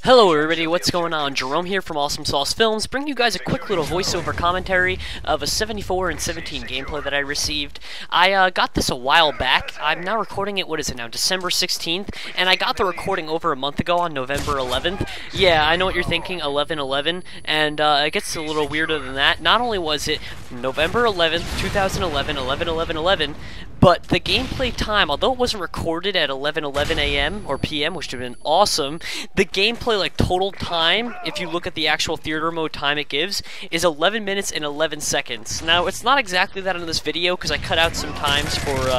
Hello everybody, what's going on? Jerome here from Awesome Sauce Films, bringing you guys a quick little voiceover commentary of a 74 and 17 gameplay that I received. I got this a while back. I'm now recording it, what is it now, December 16th, and I got the recording over a month ago on November 11th. Yeah, I know what you're thinking, 11/11, and it gets a little weirder than that. Not only was it November 11th, 2011, 11/11/11, but the gameplay time, although it wasn't recorded at 11:11 a.m. or p.m., which would have been awesome, the gameplay, like, total time, if you look at the actual theater mode time it gives, is 11 minutes and 11 seconds. Now, it's not exactly that in this video, because I cut out some times for,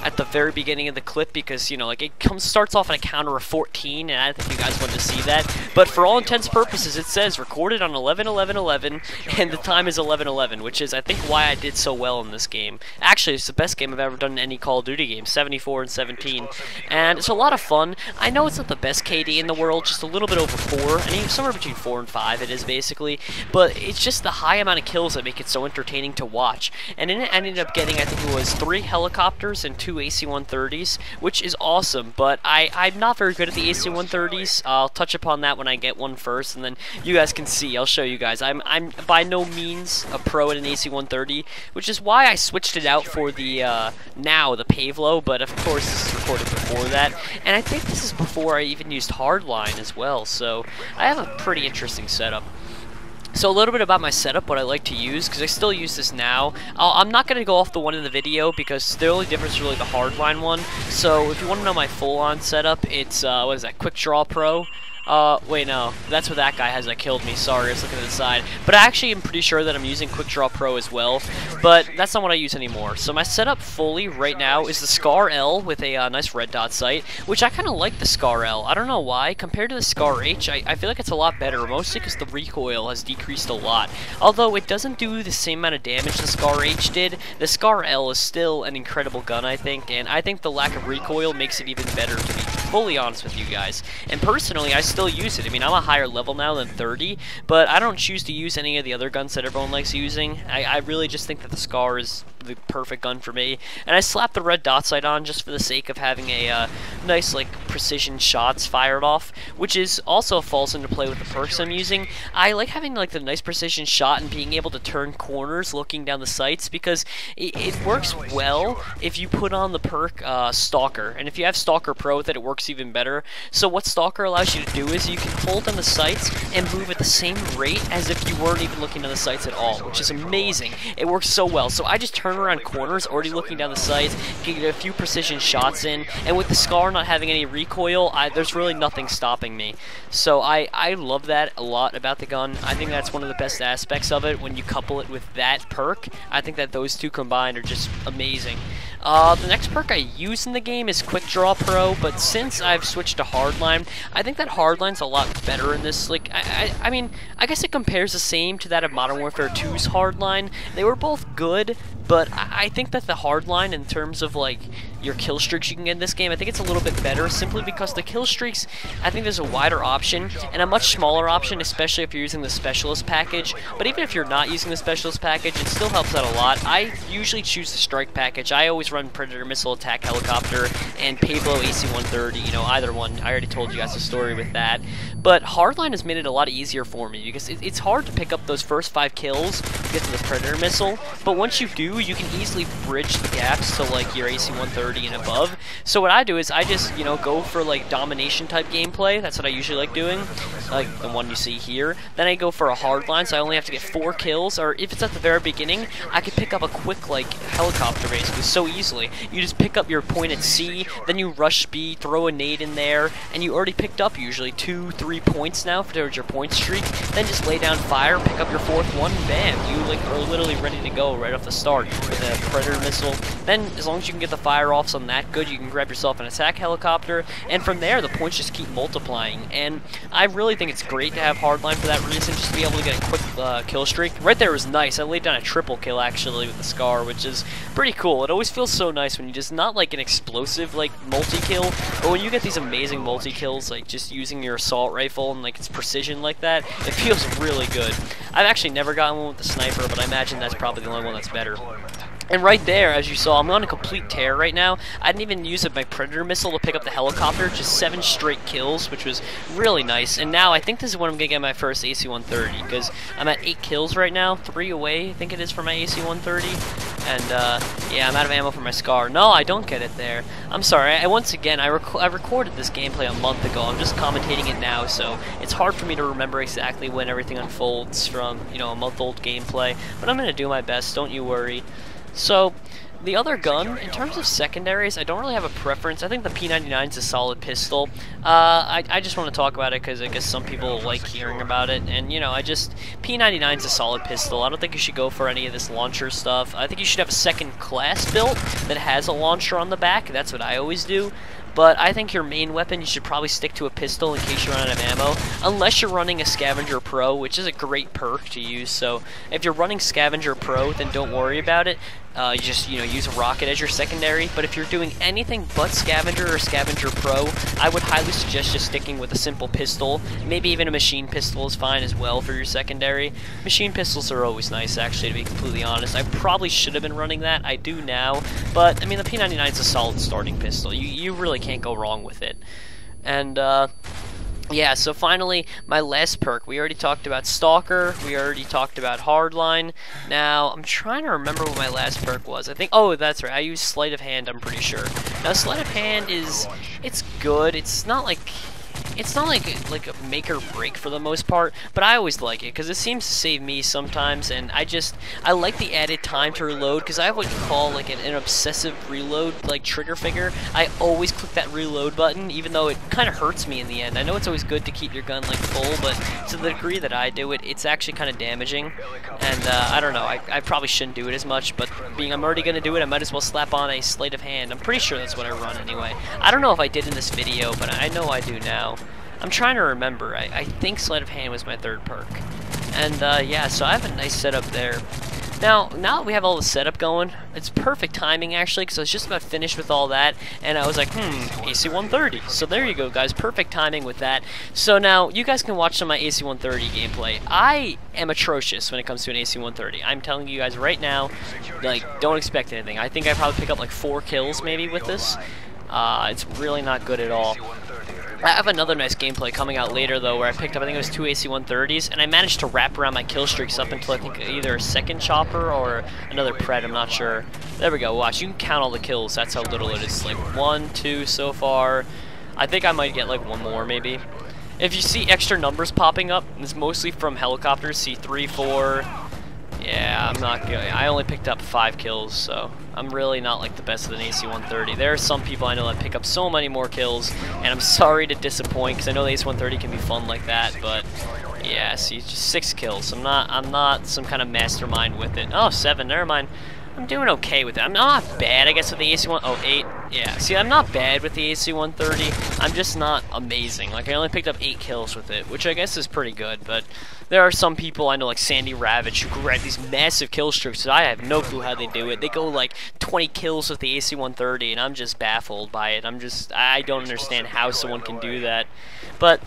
at the very beginning of the clip, because, you know, like, it starts off at a counter of 14, and I think you guys wanted to see that. But for all intents and purposes, it says recorded on 11/11/11, and the time is 11:11, which is, I think, why I did so well in this game. Actually, it's the best game I've ever done in any Call of Duty game, 74 and 17, and it's a lot of fun. I know it's not the best KD in the world, just a little bit over 4, I mean, somewhere between 4 and 5 it is basically, but it's just the high amount of kills that make it so entertaining to watch. And in it, I ended up getting, I think it was 3 helicopters and 2 AC-130s, which is awesome, but I'm not very good at the AC-130s. I'll touch upon that when I get one first, and then you guys can see. I'll show you guys. I'm by no means a pro at an AC-130, which is why I switched it out for the, now the Pavlo, but of course this is recorded before that, and I think this is before I even used Hardline as well, so I have a pretty interesting setup. So a little bit about my setup, what I like to use, because I still use this now. I'm not going to go off the one in the video, because the only difference is really the Hardline one. So if you want to know my full-on setup, it's, what is that, Quick Draw Pro. Wait, no, that's what that guy has that killed me, sorry, I was looking at the side. But I actually am pretty sure that I'm using Quick Draw Pro as well, but that's not what I use anymore. So my setup fully right now is the Scar L with a nice red dot sight, which I kind of like the Scar L. I don't know why. Compared to the Scar H, I feel like it's a lot better, mostly because the recoil has decreased a lot. Although it doesn't do the same amount of damage the Scar H did, the Scar L is still an incredible gun, I think, and I think the lack of recoil makes it even better, to be fully honest with you guys. And personally, I still use it. I mean, I'm a higher level now than 30, but I don't choose to use any of the other guns that everyone likes using. I really just think that the Scar is the perfect gun for me, and I slapped the red dot sight on just for the sake of having a nice, like, precision shots fired off, which is also falls into play with the perks I'm using. I like having, like, the nice precision shot and being able to turn corners looking down the sights, because it works well if you put on the perk Stalker, and if you have Stalker Pro with it, it works even better. So what Stalker allows you to do is you can hold on the sights and move at the same rate as if you weren't even looking down the sights at all, which is amazing. It works so well. So I just turn around corners, already looking down the sights, can get a few precision shots in, and with the Scar not having any recoil, there's really nothing stopping me. So I love that a lot about the gun. I think that's one of the best aspects of it when you couple it with that perk. I think that those two combined are just amazing. The next perk I use in the game is Quick Draw Pro, but since I've switched to Hardline, I think that Hardline's a lot better in this. Like, I mean, I guess it compares the same to that of Modern Warfare 2's Hardline. They were both good, but I think that the Hardline, in terms of, like, your kill streaks you can get in this game, I think it's a little bit better, simply because the kill streaks, I think there's a wider option, and a much smaller option, especially if you're using the Specialist package. But even if you're not using the Specialist package, it still helps out a lot. I usually choose the Strike package. I always run Predator Missile Attack Helicopter and Pavlo AC-130, you know, either one. I already told you guys the story with that. But Hardline has made it a lot easier for me, because it's hard to pick up those first 5 kills to get to the Predator Missile, but once you do, you can easily bridge the gaps to, like, your AC-130 and above. So what I do is I just, you know, go for, like, domination type gameplay. That's what I usually like doing, like the one you see here. Then I go for a Hardline, so I only have to get 4 kills, or if it's at the very beginning, I can pick up a quick, like, helicopter basically so easily. You just pick up your point at C, then you rush B, throw a nade in there, and you already picked up usually 2-3 points now towards your point streak. Then just lay down fire, pick up your 4th one, and bam, you, like, are literally ready to go right off the start with a Predator Missile. Then, as long as you can get the fire-offs on that good, you can grab yourself an attack helicopter, and from there, the points just keep multiplying. And I really think it's great to have Hardline for that reason, just to be able to get a quick kill streak. Right there was nice. I laid down a triple kill, actually, with the Scar, which is pretty cool. It always feels so nice when you just, not like an explosive, like, multi-kill, but when you get these amazing multi-kills, like, just using your assault rifle and, like, its precision like that, it feels really good. I've actually never gotten one with the sniper, but I imagine that's probably the only one that's better. And right there, as you saw, I'm on a complete tear right now. I didn't even use my Predator missile to pick up the helicopter, just 7 straight kills, which was really nice. And now I think this is when I'm going to get my first AC-130, because I'm at 8 kills right now, 3 away, I think it is, for my AC-130. And, yeah, I'm out of ammo for my SCAR. No, I don't get it there. I'm sorry. Once again, I recorded this gameplay a month ago. I'm just commentating it now, so it's hard for me to remember exactly when everything unfolds from, you know, a month-old gameplay. But I'm going to do my best, don't you worry. So, the other gun, in terms of secondaries, I don't really have a preference. I think the P99 is a solid pistol. I just want to talk about it because I guess some people like hearing about it. And, you know, P99 is a solid pistol. I don't think you should go for any of this launcher stuff. I think you should have a second class built that has a launcher on the back. That's what I always do. But I think your main weapon, you should probably stick to a pistol in case you run out of ammo, unless you're running a Scavenger Pro, which is a great perk to use. So if you're running Scavenger Pro, then don't worry about it. You just, you know, use a rocket as your secondary. But if you're doing anything but Scavenger or Scavenger Pro, I would highly suggest just sticking with a simple pistol. Maybe even a machine pistol is fine as well for your secondary. Machine pistols are always nice, actually, to be completely honest. I probably should have been running that. I do now. But, I mean, the P99 is a solid starting pistol. You really can't go wrong with it. And, yeah, so finally, my last perk. We already talked about Stalker. We already talked about Hardline. Now, I'm trying to remember what my last perk was. I think, oh, that's right. I use Sleight of Hand, I'm pretty sure. Now, Sleight of Hand it's good. It's not like a make or break for the most part, but I always like it because it seems to save me sometimes, and I like the added time to reload because I have what you call like an obsessive reload like trigger finger. I always click that reload button even though it kind of hurts me in the end. I know it's always good to keep your gun like full, but to the degree that I do it, it's actually kind of damaging, and I don't know, I probably shouldn't do it as much, but being I'm already going to do it, I might as well slap on a Sleight of Hand. I'm pretty sure that's what I run anyway. I don't know if I did in this video, but I know I do now. I'm trying to remember. I think Sleight of Hand was my third perk. And, yeah, so I have a nice setup there. Now that we have all the setup going, it's perfect timing, actually, because I was just about finished with all that, and I was like, AC-130. So there you go, guys. Perfect timing with that. So now, you guys can watch some of my AC-130 gameplay. I am atrocious when it comes to an AC-130. I'm telling you guys right now, like, don't expect anything. I think I probably pick up, like, 4 kills, maybe, with this. It's really not good at all. I have another nice gameplay coming out later, though, where I picked up, I think it was 2 AC-130s, and I managed to wrap around my kill streaks up until I think either a second chopper or another Pred, I'm not sure. There we go, watch, you can count all the kills, that's how little it is. Like 1, 2 so far. I think I might get like 1 more, maybe. If you see extra numbers popping up, it's mostly from helicopters, see 3, 4... Yeah, I'm not good. I only picked up 5 kills, so I'm really not like the best of an AC-130. There are some people I know that pick up so many more kills, and I'm sorry to disappoint because I know the AC-130 can be fun like that, but yeah, see, just 6 kills. I'm not some kind of mastermind with it. Oh, 7, never mind. I'm doing okay with it. I'm not bad, I guess, with the AC-1... Oh, 8. Yeah, see, I'm not bad with the AC-130. I'm just not amazing. Like, I only picked up 8 kills with it, which I guess is pretty good, but there are some people I know, like Sandy Ravage, who grab these massive kill streaks, that I have no clue how they do it. They go, like, 20 kills with the AC-130, and I'm just baffled by it. I don't understand how someone can do that. But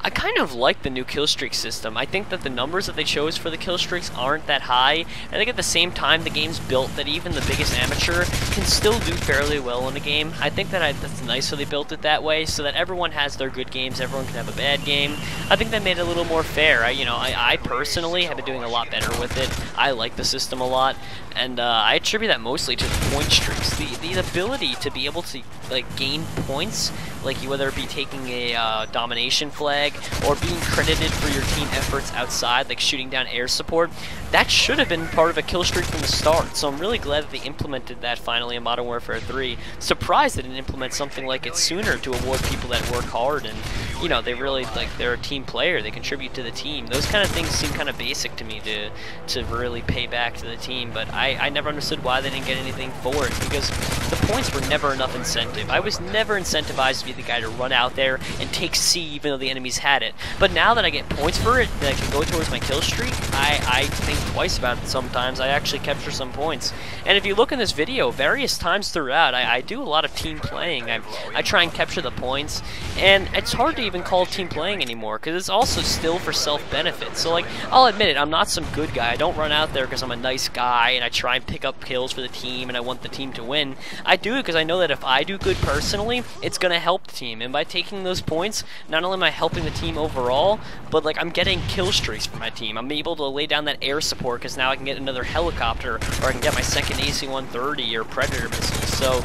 I kind of like the new kill streak system. I think that the numbers that they chose for the kill streaks aren't that high. I think at the same time the game's built that even the biggest amateur can still do fairly well in a game. I think that that's nice how they built it that way, so that everyone has their good games, everyone can have a bad game. I think that made it a little more fair. I personally have been doing a lot better with it. I like the system a lot, and I attribute that mostly to the point streaks. The ability to be able to like gain points, like whether it be taking a domination flag or being credited for your team efforts outside, like shooting down air support, that should have been part of a kill streak from the start. So I'm really glad that they implemented that finally in Modern Warfare 3. Surprised they didn't implement something like it sooner to award people that work hard and, you know, they really, like, they're a team player, they contribute to the team. Those kind of things seem kind of basic to me to really pay back to the team, but I never understood why they didn't get anything for it, because the points were never enough incentive. I was never incentivized to be the guy to run out there and take C even though the enemies had it. But now that I get points for it, that I can go towards my kill streak, I think twice about it sometimes. I actually capture some points. And if you look in this video, various times throughout, I do a lot of team playing. I try and capture the points, and it's hard to even call team playing anymore, because it's also still for self-benefit. So, like, I'll admit it, I'm not some good guy. I don't run out there because I'm a nice guy, and I try and pick up kills for the team and I want the team to win. I do it because I know that if I do good personally, it's going to help the team. And by taking those points, not only am I helping the team overall, but like I'm getting kill streaks for my team. I'm able to lay down that air support because now I can get another helicopter, or I can get my second AC-130 or Predator missile. So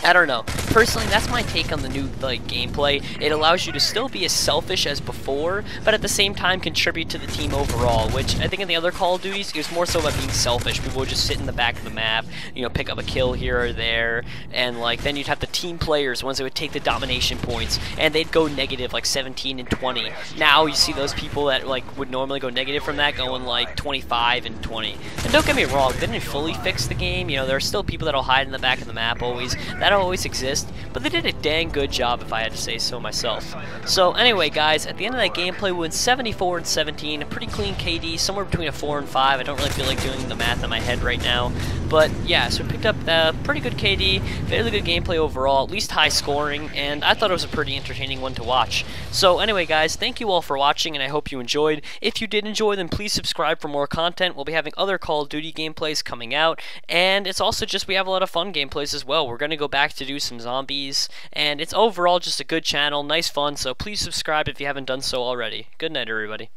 I don't know. Personally, that's my take on the new gameplay. It allows you to still be as selfish as before, but at the same time contribute to the team overall, which I think in the other Call of Duties, it was more so about being selfish. People would just sit in the back of the map, you know, pick up a kill here or there, and like then you'd have the team players, ones that would take the domination points, and they'd go negative like 17 and 20. Now you see those people that like would normally go negative from that going like 25 and 20. And don't get me wrong, they didn't fully fix the game. You know, there are still people that'll hide in the back of the map always. That'll always exist, but they did a dang good job if I had to say so myself. So anyway guys, at the end of that gameplay we went 74 and 17, a pretty clean KD, somewhere between a 4 and 5. I don't really feel like doing the math in my head right now, but yeah, so we picked up a pretty good KD, fairly good gameplay overall, at least high scoring, and I thought it was a pretty entertaining one to watch. So anyway guys, thank you all for watching and I hope you enjoyed. If you did enjoy, then please subscribe for more content. We'll be having other Call of Duty gameplays coming out, and it's also just we have a lot of fun gameplays as well. We're going to go back to do some zombies, and it's overall just a good channel, nice fun, so please subscribe if you haven't done so already. Good night everybody.